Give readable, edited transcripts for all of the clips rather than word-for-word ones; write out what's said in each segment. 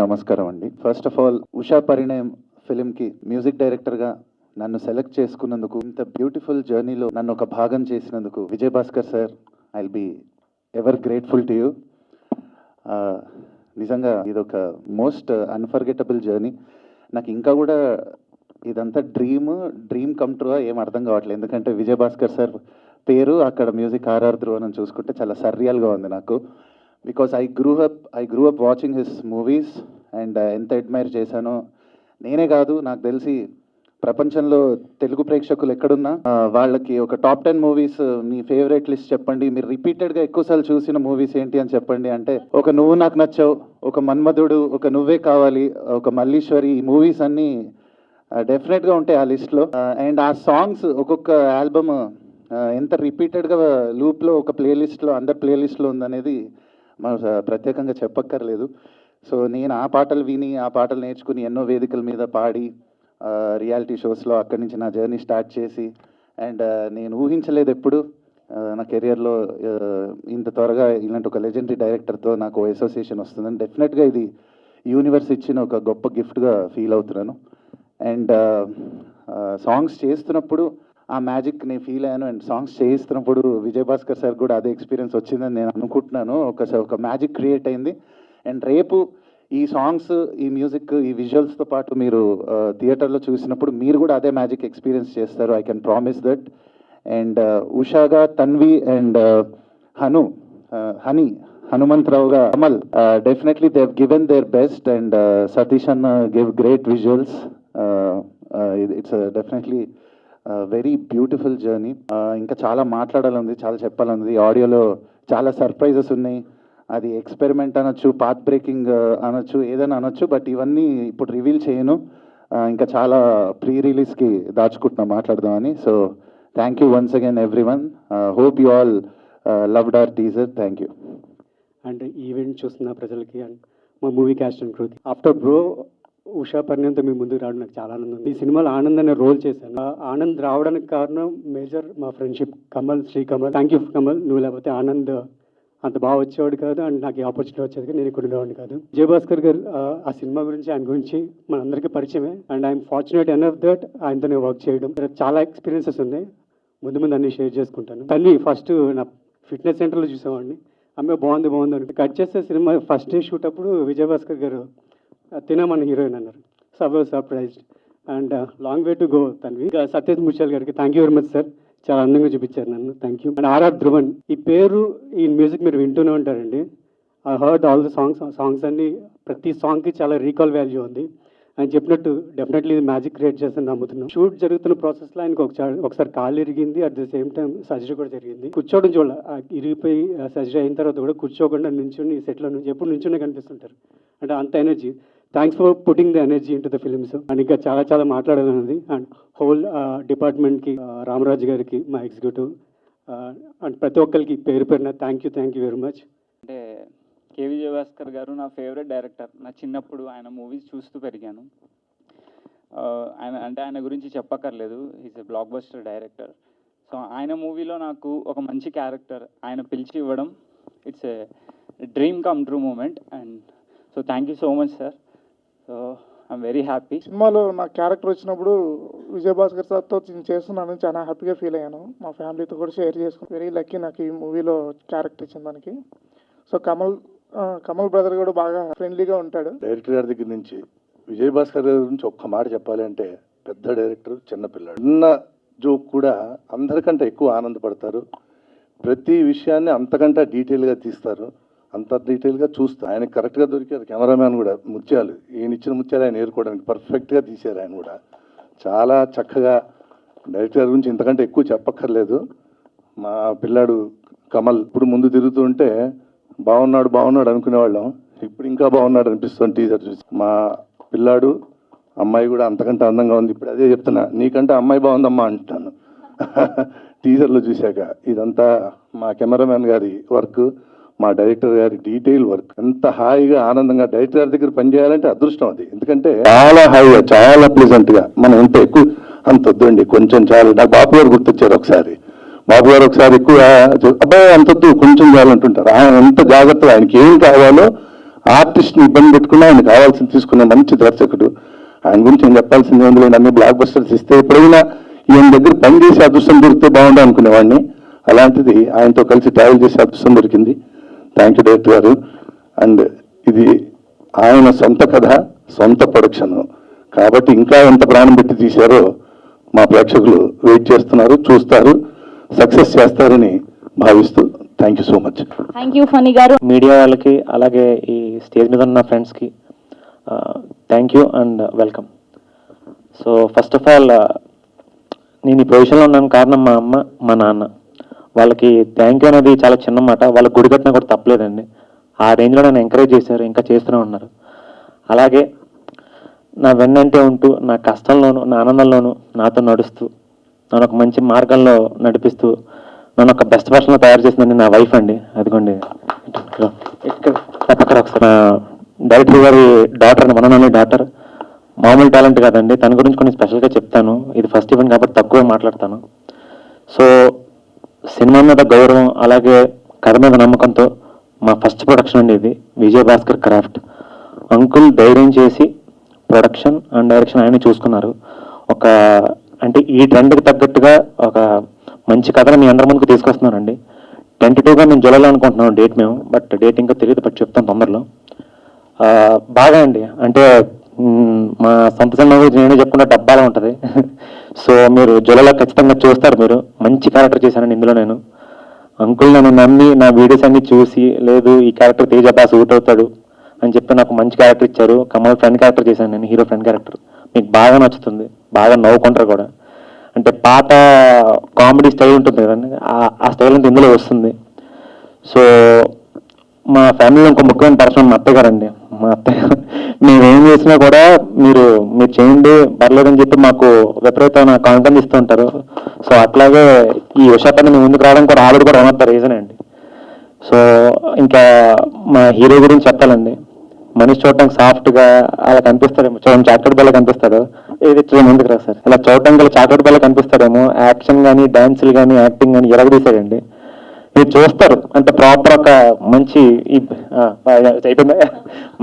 నమస్కారం అండి. First of all Usha Parinayam ఫిలింకి మ్యూజిక్ డైరెక్టర్గా నన్ను సెలెక్ట్ చేసుకున్నందుకు, ఇంత బ్యూటిఫుల్ జర్నీలో నన్ను ఒక భాగం చేసినందుకు Vijay Bhaskar sir, I will be ever grateful to you. నిజంగా ఇదొక మోస్ట్ అన్ఫర్గెటబుల్ జర్నీ. నాకు ఇంకా కూడా ఇదంతా డ్రీమ్ కమ్ ట్రూ ఏం అర్థం కావట్లేదు. ఎందుకంటే విజయ్ భాస్కర్ సార్ పేరు, అక్కడ మ్యూజిక్ ఆర్ఆర్ ధ్రువనం చూసుకుంటే చాలా సర్రియల్గా ఉంది నాకు. Because I grew up watching his movies and ఎంత అడ్మైర్ చేశానో. నేనే కాదు, నాకు తెలిసి ప్రపంచంలో తెలుగు ప్రేక్షకులు ఎక్కడున్నా వాళ్ళకి ఒక టాప్ 10 మూవీస్ మీ ఫేవరెట్ లిస్ట్ చెప్పండి, మీరు రిపీటెడ్గా ఎక్కువసార్లు చూసిన మూవీస్ ఏంటి అని చెప్పండి అంటే, ఒక నువ్వు నాకు నచ్చావు, ఒక మన్మధుడు, ఒక నువ్వే కావాలి, ఒక మల్లీశ్వరి, ఈ మూవీస్ అన్నీ డెఫినెట్గా ఉంటాయి ఆ లిస్ట్లో. అండ్ ఆ సాంగ్స్ ఒక్కొక్క ఆల్బమ్ ఎంత రిపీటెడ్గా లూప్లో ఒక ప్లేలిస్ట్లో, అందరి ప్లేలిస్ట్లో ఉందనేది మనం ప్రత్యేకంగా చెప్పక్కర్లేదు. సో నేను ఆ పాటలు విని, ఆ పాటలు నేర్చుకుని ఎన్నో వేదికల మీద పాడి, రియాలిటీ షోస్లో అక్కడి నుంచి నా జర్నీ స్టార్ట్ చేసి, అండ్ నేను ఊహించలేదు ఎప్పుడు నా కెరియర్లో ఇంత త్వరగా ఇలాంటి ఒక లెజెండరీ డైరెక్టర్తో నాకు అసోసియేషన్ వస్తుందని. డెఫినెట్గా ఇది యూనివర్స్ ఇచ్చిన ఒక గొప్ప గిఫ్ట్గా ఫీల్ అవుతున్నాను. అండ్ సాంగ్స్ చేస్తున్నప్పుడు ఆ మ్యాజిక్ నేను ఫీల్ అయ్యాను. అండ్ సాంగ్స్ చేస్తున్నప్పుడు విజయ్ భాస్కర్ సార్ కూడా అదే ఎక్స్పీరియన్స్ వచ్చిందని నేను అనుకుంటున్నాను. ఒక మ్యాజిక్ క్రియేట్ అయింది. అండ్ రేపు ఈ సాంగ్స్, ఈ మ్యూజిక్, ఈ విజువల్స్తో పాటు మీరు థియేటర్లో చూసినప్పుడు మీరు కూడా అదే మ్యాజిక్ ఎక్స్పీరియన్స్ చేస్తారు. I can promise that. And ఉషాగా తన్వి అండ్ హనుమంతరావుగా Kamal, definitely they have given their best. And Satish అన్న give great visuals. It's definitely very beautiful journey. ఇంకా చాలా మాట్లాడాలని, చాలా చెప్పాలన్నది. ఆడియోలో చాలా సర్ప్రైజెస్ ఉన్నాయి. అది ఎక్స్పెరిమెంట్ అనొచ్చు, పాత్ బ్రేకింగ్ అనొచ్చు, ఏదైనా అనొచ్చు. బట్ ఇవన్నీ ఇప్పుడు రివీల్ చేయను. ఇంకా చాలా ప్రీ రిలీజ్కి దాచుకుంటున్నాం మాట్లాడదామని. So thank you once again everyone. Hope you all loved our teaser. Thank you. And event చూస్తున్న ప్రజలకి అండ్ మా మూవీ క్యాస్ట్ అండ్ క్రూకి, ఆఫ్టర్ బ్రో ఉషా పరిణయంతో మీ ముందుకు రావడం నాకు చాలా ఆనందం. ఈ సినిమాలో ఆనంద్ అనే రోల్ చేశాను. ఆనంద్ రావడానికి కారణం మేజర్ మా friendship Kamal, Shri Kamal. Thank you Kamal. నువ్వు లేకపోతే ఆనంద్ అంత బాగా వచ్చేవాడు కాదు, అండ్ నాకు ఈ ఆపర్చునిటీ వచ్చేది నేను ఇక్కడ ఉండేవాడిని కాదు. విజయ్ భాస్కర్ గారు ఆ సినిమా గురించి, ఆయన గురించి మనందరికీ పరిచయమే. And I'm fortunate enough that ఆయనతో నేను వర్క్ చేయడం. చాలా ఎక్స్పీరియన్సెస్ ఉన్నాయి, ముందు అన్ని షేర్ చేసుకుంటాను. తల్లి ఫస్ట్ నా ఫిట్నెస్ సెంటర్లో చూసేవాడిని. అమ్మాయి బాగుంది అని కట్ చేస్తే సినిమా ఫస్ట్ డే షూట్ అప్పుడు విజయ్ భాస్కర్ గారు తినమని హీరోయిన్ అన్నారు. So I was surprised. And long way to go Tanvi. Satyajit Mutyal గారికి thank you very much sir, చాలా అందంగా చూపించారు నన్ను. Thank you. And RR Dhruvan, ఈ పేరు, ఈ మ్యూజిక్ మీరు వింటూనే ఉంటారండి. I heard all the songs అన్ని, ప్రతి సాంగ్కి చాలా రీకాల్ వాల్యూ ఉంది. ఆయన చెప్పినట్టు డెఫినెట్లీ ఇది మ్యాజిక్ క్రియేట్ చేస్తుందని నమ్ముతున్నాం. షూట్ జరుగుతున్న ప్రాసెస్లో ఆయనకు ఒకసారి కాళ్ళు ఇరిగింది, at the same time surgery కూడా జరిగింది. కూర్చోవడం చూడాలి, ఇరిగిపోయి సర్జరీ అయిన తర్వాత కూడా కూర్చోకుండా నుంచుని సెట్లో నుంచి ఎప్పుడు నుంచునే కనిపిస్తుంటారు. అంటే అంత energy. Thanks for putting the energy in to the films. And ఇంకా చాలా మాట్లాడాలన్నది. అండ్ హోల్ డిపార్ట్మెంట్కి, రామరాజు గారికి, మా ఎగ్జిక్యూటివ్, అండ్ ప్రతి ఒక్కరికి పేరు పేరున థ్యాంక్ యూ వెరీ మచ్. అంటే కే విజయ్ భాస్కర్ గారు నా ఫేవరెట్ డైరెక్టర్. నా చిన్నప్పుడు ఆయన మూవీస్ చూస్తూ పెరిగాను. ఆయన గురించి చెప్పక్కర్లేదు, is a blockbuster director. So ఆయన మూవీలో నాకు ఒక మంచి క్యారెక్టర్ ఆయన పిలిచి ఇవ్వడం, it's a dream come true moment. And so thank you so much sir. So I'm very happy. సినిమాలో నా క్యారెక్టర్ వచ్చినప్పుడు విజయ్ భాస్కర్ సార్తో చేస్తున్నాను, చాలా హ్యాపీగా ఫీల్ అయ్యాను. మా ఫ్యామిలీతో కూడా షేర్ చేసుకుని వెరీ లక్కీ నాకు ఈ మూవీలో క్యారెక్టర్ ఇచ్చిన దానికి. సో కమల్ బ్రదర్ కూడా బాగా ఫ్రెండ్లీగా ఉంటాడు. డైరెక్టర్ గారి దగ్గర నుంచి విజయ్ భాస్కర్ గారి గురించి ఒక్క మాట చెప్పాలి అంటే, పెద్ద డైరెక్టర్, చిన్నపిల్లాడు. చిన్న జోక్ కూడా అందరికంటే ఎక్కువ ఆనందపడతారు. ప్రతి విషయాన్ని అంతకంటే డీటెయిల్గా తీస్తారు, అంత డీటెయిల్గా చూస్తారు. ఆయన కరెక్ట్గా దొరికారు. కెమెరామ్యాన్ కూడా ముత్యాలు, ఈయన ఇచ్చిన ముత్యాలు ఆయన ఏరుకోవడానికి పర్ఫెక్ట్గా తీశారు. ఆయన కూడా చాలా చక్కగా. డైరెక్టర్ గారి గురించి ఇంతకంటే ఎక్కువ చెప్పక్కర్లేదు. మా పిల్లాడు కమల్ ఇప్పుడు ముందు తిరుగుతుంటే బాగున్నాడు అనుకునేవాళ్ళం, ఇప్పుడు ఇంకా బాగున్నాడు అనిపిస్తుంది టీజర్ చూసి. మా పిల్లాడు, అమ్మాయి కూడా అంతకంటే అందంగా ఉంది. ఇప్పుడు అదే చెప్తున్నా, నీకంటే అమ్మాయి బాగుందమ్మా అంటాను టీజర్లో చూశాక. ఇదంతా మా కెమెరామ్యాన్ గారి వర్క్, మా డైరెక్టర్ గారి డీటెయిల్ వర్క్. ఎంత హాయిగా ఆనందంగా డైరెక్టర్ గారి దగ్గర పనిచేయాలంటే అదృష్టం అది. ఎందుకంటే చాలా హాయిగా, చాలా ప్లెజెంట్గా. మనం ఎంత ఎక్కువ అంత వద్దండి, కొంచెం చాలు. నాకు బాబు గారు గుర్తొచ్చారు ఒకసారి. బాబు గారు ఒకసారి ఎక్కువ అబ్బాయి అంతొద్దు, కొంచెం చాలంటుంటారు. ఆయన ఎంత జాగ్రత్తగా ఆయనకి ఏం కావాలో ఆర్టిస్ట్ని ఇబ్బంది పెట్టుకుని ఆయన కావాల్సింది తీసుకునే మంచి దర్శకుడు. ఆయన గురించి నేను చెప్పాల్సింది ఉంది, అన్ని బ్లాక్ బస్టర్స్ ఇస్తే ఎప్పుడైనా ఈయన దగ్గర పని చేసి అదృష్టం దొరికితే బాగుండు అనుకునేవాడిని. అలాంటిది ఆయనతో కలిసి ట్రావెల్ చేసి అదృష్టం దొరికింది. థ్యాంక్ యూ డైరెక్టర్ గారు. అండ్ ఇది ఆయన సొంత కథ, సొంత ప్రొడక్షన్ కాబట్టి ఇంకా ఎంత ప్రాణం పెట్టి తీశారో మా ప్రేక్షకులు వెయిట్ చేస్తున్నారు, చూస్తారు, సక్సెస్ చేస్తారని భావిస్తూ thank you so much. Thank you Phani garu. Media వాళ్ళకి అలాగే ఈ స్టేజ్ మీద ఉన్న ఫ్రెండ్స్కి thank you and welcome. So first of all నేను ఈ పొజిషన్లో ఉన్నాను కారణం మా అమ్మ, మా నాన్న. వాళ్ళకి థ్యాంక్ యూ అనేది చాలా చిన్న మాట. వాళ్ళకి గుడి కట్టినా కూడా తప్పలేదండి. ఆ రేంజ్లో నన్ను ఎంకరేజ్ చేశారు, ఇంకా చేస్తూనే ఉన్నారు. అలాగే నా వెన్నంటే ఉంటూ నా కష్టంలోనూ నా ఆనందంలోనూ నాతో నడుస్తూ నన్ను ఒక మంచి మార్గంలో నడిపిస్తూ నన్ను ఒక బెస్ట్ పర్సన్లో తయారు చేసిందండి నా వైఫ్ అండి. అదిగోండి ఇక్కడ పక్కన ఒకసారి నా డైరెక్టర్ గారి డాటర్ అండి, మన డాటర్. మామూలు టాలెంట్ కాదండి, తన గురించి కొన్ని స్పెషల్గా చెప్తాను. ఇది ఫస్ట్ ఈవెంట్ కాబట్టి తక్కువే మాట్లాడతాను. సో సినిమా మీద గౌరవం అలాగే కథ మీద నమ్మకంతో మా ఫస్ట్ ప్రొడక్షన్ అండి ఇది, విజయ్ భాస్కర్ క్రాఫ్ట్. అంకుల్ ధైర్యం చేసి ప్రొడక్షన్ అండ్ డైరెక్షన్ ఆయన చూసుకున్నారు. ఒక అంటే ఈ ట్రెండ్కి తగ్గట్టుగా ఒక మంచి కథను మీ అందరి ముందుకు తీసుకొస్తున్నానండి. టెంటేటివ్గా నేను జూలైలో అనుకుంటున్నాను డేట్ మేము, బట్ డేట్ ఇంకా తెలియదు, బట్ చెప్తాను తొందరలో. బాగా అండి అంటే మా సొంత సినిమా గురించి నేనే చెప్పుకుంటే డబ్బాలా ఉంటుంది. సో మీరు జూలైలో ఖచ్చితంగా చూస్తారు. మీరు మంచి క్యారెక్టర్ చేశానండి ఇందులో నేను. అంకుల్ నన్ను నమ్మి నా వీడియోస్ అన్ని చూసి లేదు ఈ క్యారెక్టర్ తేజ బాగా సూట్ అవుతాడు అని చెప్పి నాకు మంచి క్యారెక్టర్ ఇచ్చారు. కమల్ ఫ్రెండ్ క్యారెక్టర్ చేశాను నేను, హీరో ఫ్రెండ్ క్యారెక్టర్. మీకు బాగా నచ్చుతుంది, బాగా నవ్వుకుంటారు కూడా. అంటే పాత కామెడీ స్టైల్ ఉంటుంది కదండి, ఆ స్టైల్ అంతా ఇందులో వస్తుంది. సో మా ఫ్యామిలీలో ఇంకో ముఖ్యమైన పర్సన్ మా అత్తయ్య గారండి. మా అత్తయ్య మేము ఏం చేసినా కూడా మీరు చేయండి పర్లేదని చెప్పి మాకు విపరీతమైన కాన్ఫిడెన్స్ ఇస్తూ ఉంటారు. సో అట్లాగే ఈ ఉషాపని మేము ముందుకు రావడం కూడా ఆవిడ కూడా వన్ ఆఫ్ ద రీజన్ అండి. సో ఇంకా మా హీరో గురించి చెప్పాలండి. మనిషి చూడటానికి సాఫ్ట్గా అలా కనిపిస్తాడేమో, చూడండి చాక్లెట్ బెల్ల కనిపిస్తాడు. ఇది ముందుకు రా సార్, ఇలా చూడటానికి ఇలా చాక్లెట్ బెల్ల కనిపిస్తాడేమో. యాక్షన్ కానీ డాన్సులు కానీ యాక్టింగ్ కానీ ఎరగదీశాడండి. మీరు చూస్తారు అంటే ప్రాపర్ ఒక మంచి అయిపోయింది,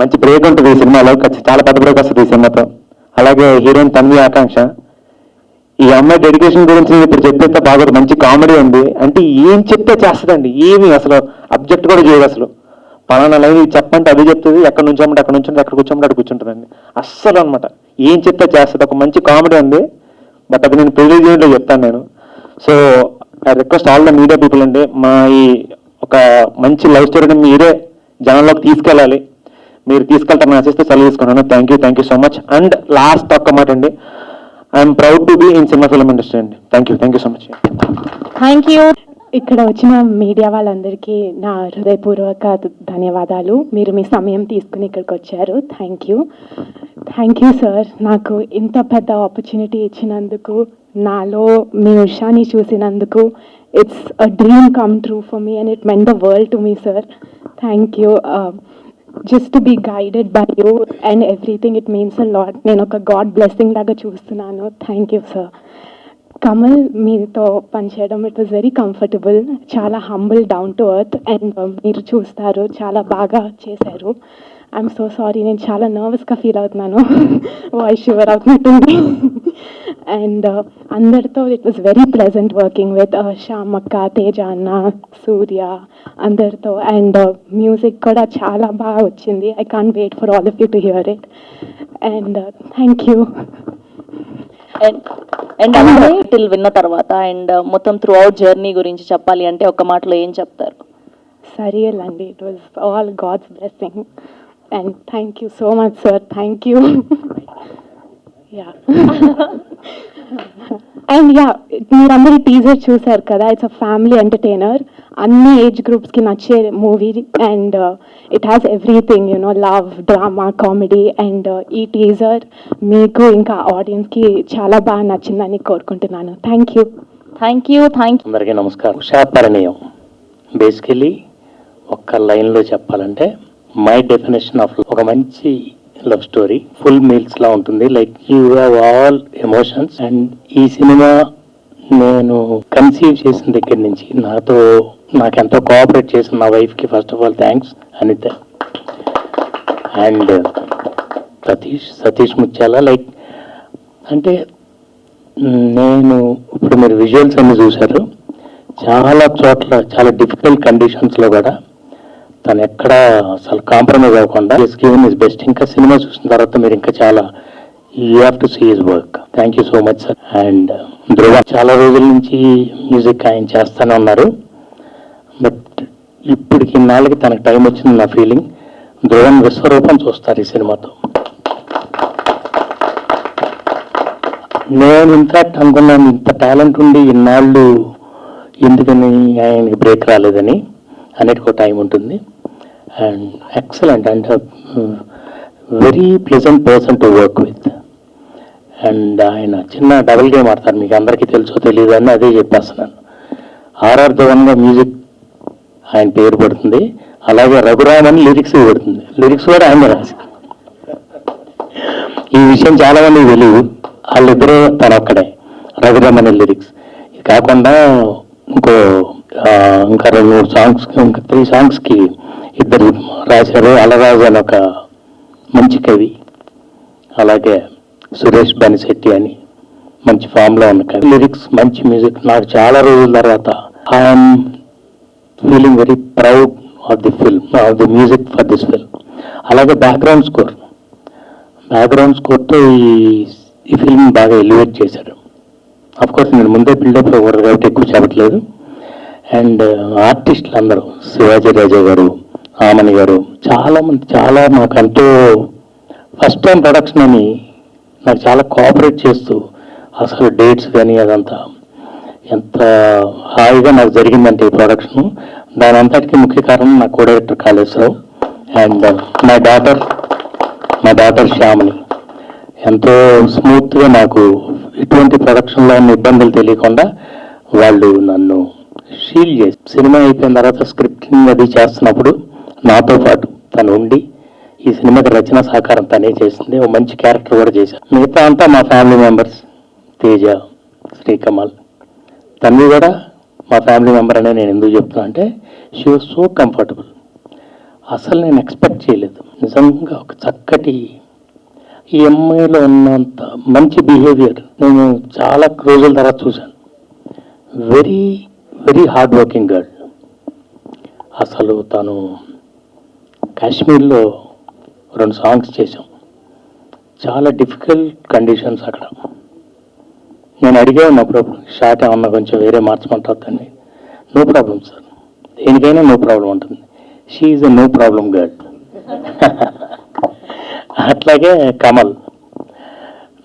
మంచి బ్రేక్ ఉంటుంది ఈ సినిమాలో. చాలా పెద్ద బ్రేక్ వస్తుంది ఈ సినిమాతో. అలాగే హీరోయిన్ తన్వి ఆకాంక్ష. ఈ అమ్మాయి డెడికేషన్ గురించి ఇప్పుడు చెప్పేస్తే బాగా మంచి కామెడీ ఉంది. అంటే ఏం చెప్తే చేస్తుందండి, ఏమి అసలు అబ్జెక్ట్ కూడా చేయదు. అసలు పలానా లైన్ ఇది చెప్పంటే అది చెప్తుంది, ఎక్కడ నుంచోమంటే అక్కడ నుంచి, ఎక్కడ కూర్చోమంటే అక్కడ కూర్చుంటుందండి. అస్సలు అనమాట ఏం చెప్తే చేస్తుంది. ఒక మంచి కామెడీ ఉంది, బట్ అది నేను ప్రివ్యూలో చెప్తాను నేను. So I request all the media people అండి, మా ఈ ఒక మంచి లవ్ స్టోరీని మీరే జనంలోకి తీసుకెళ్ళాలి. మీరు తీసుకెళ్తారని ఆశిస్తూ సెలవు తీసుకున్నాను. Thank you so much. And last ఒక్క మాట అండి, I'm proud to be in cinema film industry అండి. Thank you so much. Thank you. ఇక్కడ వచ్చిన మీడియా వాళ్ళందరికీ నా హృదయపూర్వక ధన్యవాదాలు. మీరు మీ సమయం తీసుకుని ఇక్కడికి వచ్చారు. Thank you sir. నాకు ఇంత పెద్ద ఆపర్చునిటీ ఇచ్చినందుకు, నాలో మీ ఉషాని చూసినందుకు. It's a dream come true for me and it meant the world to me sir. Thank you. Just to be guided by you and everything, it means a lot. నేను ఒక గాడ్ బ్లెస్సింగ్ లాగా చూస్తున్నాను. Thank you sir. Kamal, మీతో పనిచేయడం it was very comfortable. చాలా humble, down to earth, and మీరు చూస్తారు చాలా బాగా చేశారు. ఐఎమ్ సో సారీ, నేను చాలా నర్వస్గా ఫీల్ అవుతున్నాను, వాయిస్ షివర్ అవుతున్నట్టుంది. అండ్ అందరితో it was very pleasant working with శ్యామక్క, తేజ అన్న, సూర్య, అందరితో. అండ్ మ్యూజిక్ కూడా చాలా బాగా వచ్చింది. I can't wait for all of you to hear it. And thank you. And title విన్న తర్వాత అండ్ మొత్తం త్రూ అవుట్ జర్నీ గురించి చెప్పాలి అంటే ఒక్క మాటలో ఏం చెప్తారు? సరియల్ అండి. It was all god's blessing. And thank you so much sir. Thank you. Ya and ya, మీరందరూ టీజర్ చూసారు కదా. ఇట్స్ అ ఫ్యామిలీ ఎంటర్టైనర్, అన్ని ఏజ్ గ్రూప్స్కి నచ్చే movie. And it has everything, you know, love, drama, comedy. And ఈ teaser మీకు ఇంకా ఆడియన్స్కి చాలా బాగా నచ్చిందని కోరుకుంటున్నాను. Thank you. అందరికీ నమస్కారం. ఉషాపరిణయం బేసికలీ ఒక్క లైన్లో చెప్పాలంటే మై డెఫినేషన్ ఆఫ్ ఒక మంచి లవ్ స్టోరీ, ఫుల్ మీల్స్ లా ఉంటుంది. Like you have all emotions. And ఈ సినిమా నేను కన్సీవ్ చేసిన దగ్గర నుంచి నాకెంతో కోఆపరేట్ చేసిన నా వైఫ్కి first of all thanks. Anitha and Satish Muthyala like అంటే నేను ఇప్పుడు మీరు విజువల్స్ అన్ని చూశారు, చాలా చోట్ల చాలా డిఫికల్ట్ కండిషన్స్లో కూడా తను ఎక్కడ అసలు కాంప్రమైజ్ అవ్వకుండా ఇస్ గివెన్ ఇస్ బెస్ట్. ఇంకా సినిమా చూసిన తర్వాత మీరు ఇంకా చాలా you have to see his work. Thank you so much sir. And Dhruva చాలా రోజుల నుంచి మ్యూజిక్ ఆయన చేస్తూనే ఉన్నారు, బట్ ఇప్పటికి నాళ్ళకి తనకు టైం వచ్చింది నా ఫీలింగ్. ధ్రువన్ విశ్వరూపం చూస్తారు ఈ సినిమాతో. నేను ఇన్ఫాక్ట్ అనుకున్నాను ఇంత టాలెంట్ ఉండి ఇన్నాళ్ళు ఎందుకని ఆయనకి బ్రేక్ రాలేదని. అన్నిటికో టైం ఉంటుంది. And excellent and very pleasant person to work with. And ఆయన చిన్న డబుల్ గేమ్ ఆడతారు, మీకు అందరికీ తెలుసో తెలియదు అని అదే చెప్పేస్తున్నాను. ఆర్ఆర్ ధవన్గా మ్యూజిక్ ఆయన పేరు పడుతుంది, అలాగే రఘురామ్ అని లిరిక్స్ పడుతుంది. లిరిక్స్ కూడా ఆయన రాసి. ఈ విషయం చాలా మందికి తెలియదు, వాళ్ళిద్దరూ తనొక్కడే రఘురామ్ అనే లిరిక్స్. ఇది కాకుండా ఇంకా 2-3 సాంగ్స్, ఇంకా 3 సాంగ్స్కి ఇద్దరు రాశారు. అలరాజు అని ఒక మంచి కవి, అలాగే సురేష్ బనిశెట్టి అని మంచి ఫామ్లో ఉన్న కవి. లిరిక్స్ మంచి మ్యూజిక్. నాకు చాలా రోజుల తర్వాత I'm feeling very proud of the film, of the music for this film. అలాగే బ్యాక్గ్రౌండ్ స్కోర్తో ఈ ఫిల్మ్ బాగా ఎలివేట్ చేశారు. అఫ్కోర్స్ నేను ముందే బిల్డప్ అవ్వరు కాబట్టి ఎక్కువ చెప్పట్లేదు. అండ్ ఆర్టిస్టులు అందరూ, శివాజీ రాజా గారు, ఆమని గారు, చాలామంది చాలా నాకు ఎంతో ఫస్ట్ టైం ప్రొడక్షన్ అని నాకు చాలా కోఆపరేట్ చేస్తూ అసలు డేట్స్ కానీ అదంతా ఎంత హాయిగా నాకు జరిగిందంటే ఈ ప్రొడక్షన్. దాని అంతటికీ ముఖ్య కారణం నా కో డైరెక్టర్ కాళేశ్వరరావు అండ్ మా డాటర్ శ్యామని. ఎంతో స్మూత్గా నాకు ఎటువంటి ప్రొడక్షన్లో ఉన్న ఇబ్బందులు తెలియకుండా వాళ్ళు నన్ను షీల్ చేసి, సినిమా అయిపోయిన తర్వాత స్క్రిప్టింగ్ అది చేస్తున్నప్పుడు నాతో పాటు తను ఉండి ఈ సినిమాకి రచన సహకారం తనే చేసింది. ఒక మంచి క్యారెక్టర్ కూడా చేశారు. మిగతా అంతా మా ఫ్యామిలీ మెంబర్స్, తేజ, శ్రీకమల్, తను కూడా మా ఫ్యామిలీ మెంబర్ అనే నేను ఎందుకు చెప్తున్నా అంటే షీ వాజ్ సో కంఫర్టబుల్. అసలు నేను ఎక్స్పెక్ట్ చేయలేదు. నిజంగా ఒక చక్కటి ఈ అమ్మాయిలో ఉన్నంత మంచి బిహేవియర్ నేను చాలా రోజుల తర్వాత చూశాను. Very very hard working girl. అసలు తను కాశ్మీర్లో 2 సాంగ్స్ చేశాం, చాలా డిఫికల్ట్ కండిషన్స్ అక్కడ. నేను అడిగాను అప్పుడప్పుడు షార్ట్ ఏమన్నా కొంచెం వేరే మార్చమంటుందని. నో ప్రాబ్లం సార్, దేనికైనా నో ప్రాబ్లం ఉంటుంది. She is a no problem girl. అట్లాగే కమల్,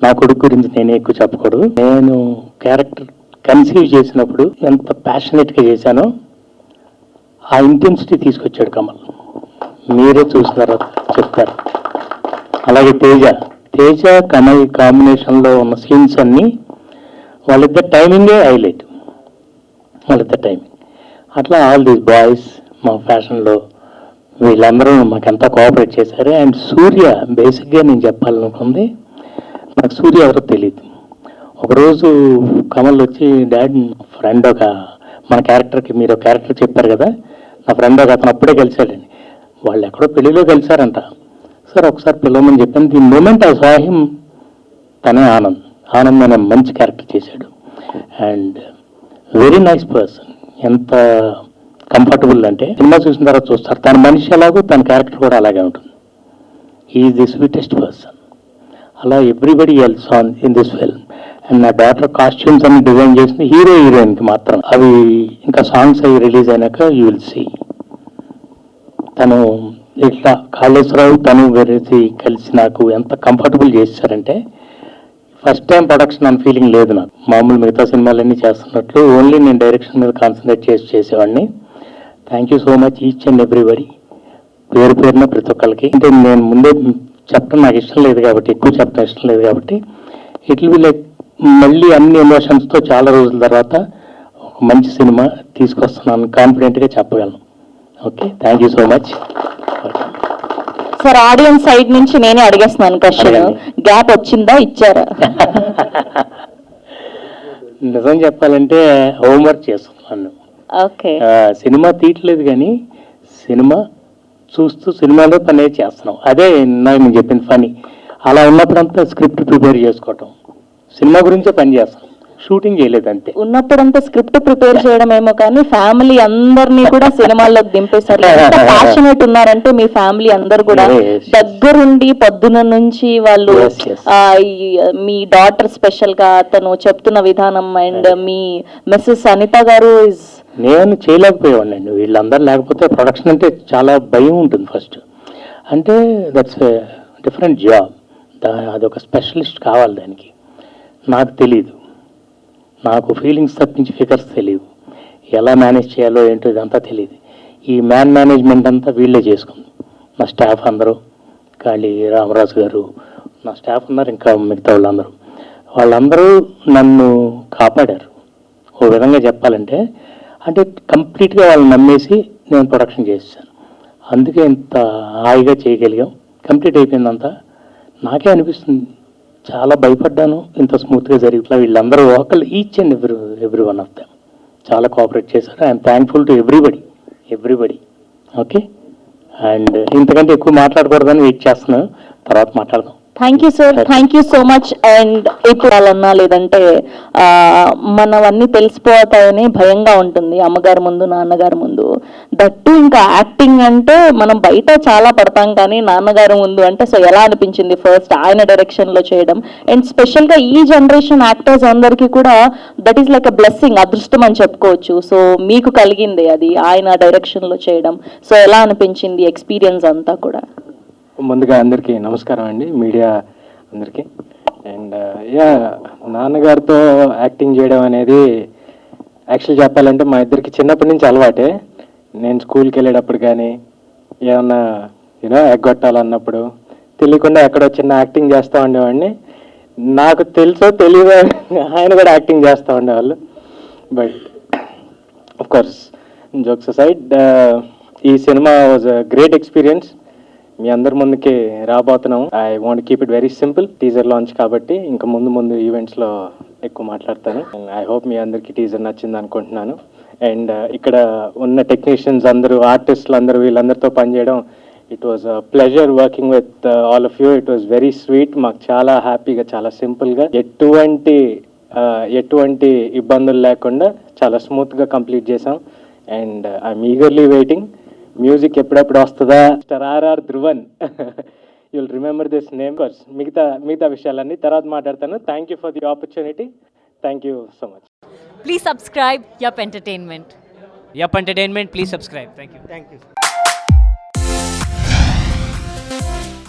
నా కొడుకు గురించి నేనే ఎక్కువ చెప్పకూడదు. నేను క్యారెక్టర్ కన్సీవ్ చేసినప్పుడు ఎంత ప్యాషనెట్గా చేశానో ఆ ఇంటెన్సిటీ తీసుకొచ్చాడు కమల్. మీరే చూసిన తర్వాత చెప్తారు. అలాగే తేజ కమల్ కాంబినేషన్లో ఉన్న సీన్స్ అన్నీ వాళ్ళిద్దరు టైమింగే హైలైట్. వాళ్ళిద్దరు టైమింగ్ అట్లా ఆల్ దీస్ బాయ్స్ మా ఫ్యాషన్లో వీళ్ళందరూ మాకెంత కోఆపరేట్ చేశారు. అండ్ సూర్య, బేసిక్గా నేను చెప్పాలనుకుంది, నాకు సూర్య ఎవరో తెలియదు. ఒకరోజు కమల్ వచ్చి, డాడ్ ఫ్రెండ్ ఒక మన క్యారెక్టర్కి మీరు ఒక క్యారెక్టర్ చెప్పారు కదా, నా ఫ్రెండ్ ఒక అతను అప్పుడే కలిశాడండి. వాళ్ళు ఎక్కడో పెళ్లిలో కలిశారంట. సార్ ఒకసారి పిలవమని చెప్పాను. The moment I saw him, తనే ఆనంద్ అనే మంచి క్యారెక్టర్ చేశాడు. And very nice person. ఎంత కంఫర్టబుల్ అంటే సినిమా చూసిన తర్వాత చూస్తారు, తన మనిషి ఎలాగో తన క్యారెక్టర్ కూడా అలాగే ఉంటుంది. Is the sweetest person. అలా everybody else on in this film. And నా డాటర్ కాస్ట్యూమ్స్ అన్ని డిజైన్ చేసింది హీరోయిన్కి మాత్రం. అవి ఇంకా సాంగ్స్ అవి రిలీజ్ అయినాక యూ విల్ సీ. తను ఇట్లా కాళేశ్వరరావు తను వెరసి కలిసి నాకు ఎంత కంఫర్టబుల్ చేశారంటే, ఫస్ట్ టైం ప్రొడక్షన్ అన్న ఫీలింగ్ లేదు నాకు. మామూలు మిగతా సినిమాలన్నీ చేస్తున్నట్లు ఓన్లీ నేను డైరెక్షన్ మీద కాన్సన్ట్రేట్ చేసేవాడిని. Thank you so much each and everybody, పేరు పేరున ప్రతి ఒక్కరికి. అంటే నేను ముందే చెప్పడం నాకు ఇష్టం లేదు కాబట్టి, ఎక్కువ చెప్పడం ఇష్టం లేదు కాబట్టి, ఇట్ విల్ బి లైక్ మళ్ళీ అన్ని ఎమోషన్స్తో చాలా రోజుల తర్వాత ఒక మంచి సినిమా తీసుకొస్తున్నాను కాన్ఫిడెంట్గా చెప్పగలను. Okay, thank you so much. Sir, audience side నుంచి నేనే అడిగేస్తున్నాను క్వశ్చన్. గ్యాప్ వచ్చిందా, ఇచ్చారా? నిజం చెప్పాలంటే హోంవర్క్ చేస్తున్నాను. ఓకే. సినిమా తీయట్లేదు కానీ సినిమా చూస్తూ సినిమాలో పని చేస్తున్నాం. అదే నాకు నేను చెప్పిన పని. అలా ఉన్నప్పుడంతా స్క్రిప్ట్ ప్రిపేర్ చేసుకోవటం, సినిమా గురించే పని చేస్తాం, షూటింగ్ చేయలేదు అంతే. ఉన్నప్పుడంతా స్క్రిప్ట్ ప్రిపేర్ చేయడం ఏమో కానీ ఫ్యామిలీ అందరినీ కూడా సినిమాల్లోకి దింపేశారు. ఎంత ప్యాషనేట్ ఉన్నారంటే మీ ఫ్యామిలీ అందరు కూడా Yes. దగ్గరుండి పొద్దున నుంచి వాళ్ళు Yes, yes. మీ డాటర్ స్పెషల్ గా తను చెప్తున్న విధానం అండ్ మీ మిస్సెస్ అనిత గారు ఇస్ నేను చేయలేకపోయేవాడిని. వీళ్ళందరూ లేకపోతే ప్రొడక్షన్ అంటే చాలా భయం ఉంటుంది ఫస్ట్. అంటే దట్స్ డిఫరెంట్ జాబ్. అదొక స్పెషలిస్ట్ కావాలి దానికి. నాకు తెలీదు, నాకు ఫీలింగ్స్ తప్పించి ఫిగర్స్ తెలియదు, ఎలా మేనేజ్ చేయాలో ఏంటో ఇదంతా తెలియదు. ఈ మేనేజ్మెంట్ అంతా వీళ్ళే చేసుకుంది. మా స్టాఫ్ అందరూ, కాళీ రామరాజు గారు, నా స్టాఫ్ ఉన్నారు, ఇంకా మిగతా వాళ్ళందరూ నన్ను కాపాడారు. ఓ విధంగా చెప్పాలంటే అంటే కంప్లీట్గా వాళ్ళు నమ్మేసి నేను ప్రొడక్షన్ చేశాను. అందుకే ఇంత హాయిగా చేయగలిగాం. కంప్లీట్ అయిపోయిందంతా. నాకే అనిపిస్తుంది చాలా భయపడ్డాను, ఇంత స్మూత్గా జరిగిట్లా. వీళ్ళందరూ ఒకళ్ళు each and every one of them చాలా కోఆపరేట్ చేశారు. I'm thankful to everybody. Okay, and ఇంతకంటే ఎక్కువ మాట్లాడకూడదని వెయిట్ చేస్తున్నాను, తర్వాత మాట్లాడదాం. Thank you sir, thank you so much. And ఇప్పుడు వాళ్ళన్నా లేదంటే మనవన్నీ తెలిసిపోతాయని భయంగా ఉంటుంది అమ్మగారి ముందు నాన్నగారి ముందు. దట్టు ఇంకా యాక్టింగ్ అంటే మనం బయట చాలా పడతాం కానీ నాన్నగారి ముందు అంటే సో ఎలా అనిపించింది ఫస్ట్ ఆయన డైరెక్షన్ లో చేయడం? అండ్ స్పెషల్ గా ఈ జనరేషన్ యాక్టర్స్ అందరికీ కూడా that is like a blessing, అదృష్టం అని చెప్పుకోవచ్చు. సో మీకు కలిగింది అది ఆయన డైరెక్షన్ లో చేయడం. సో ఎలా అనిపించింది ఎక్స్పీరియన్స్ అంతా కూడా? ముందుగా అందరికీ నమస్కారం అండి, మీడియా అందరికీ. అండ్ నాన్నగారితో యాక్టింగ్ చేయడం అనేది యాక్చువల్ చెప్పాలంటే మా ఇద్దరికి చిన్నప్పటి నుంచి అలవాటే. నేను స్కూల్కి వెళ్ళేటప్పుడు కానీ ఏమన్నా ఎగ్గొట్టాలన్నప్పుడు తెలియకుండా ఎక్కడో చిన్న యాక్టింగ్ చేస్తూ ఉండేవాడిని. నాకు తెలుసో తెలియదో ఆయన కూడా యాక్టింగ్ చేస్తూ ఉండేవాళ్ళు. But of course jokes aside, ఈ cinema was a great experience. మీ అందరి ముందుకి రాబోతున్నాము. I want keep it very simple. Teaser launch కాబట్టి ఇంకా ముందు ఈవెంట్స్లో ఎక్కువ మాట్లాడతాను. అండ్ ఐ హోప్ మీ అందరికీ టీజర్ నచ్చింది అనుకుంటున్నాను. అండ్ ఇక్కడ ఉన్న టెక్నీషియన్స్ అందరూ, ఆర్టిస్టులు అందరూ, వీళ్ళందరితో పనిచేయడం it was a pleasure working with all of you. It was very sweet. మాకు చాలా హ్యాపీగా, చాలా సింపుల్గా, ఎటువంటి ఇబ్బందులు లేకుండా చాలా స్మూత్గా కంప్లీట్ చేసాం. And I'm eagerly waiting. Music ఎప్పుడెప్పుడు వస్తుందా? Star RR Dhruvan, you'll remember this name. Course మిగతా విషయాలన్నీ తర్వాత మాట్లాడతాను. Thank you for the opportunity. Thank you so much. Please subscribe Yup Entertainment. Yup Entertainment, please subscribe. Thank you. Thank you.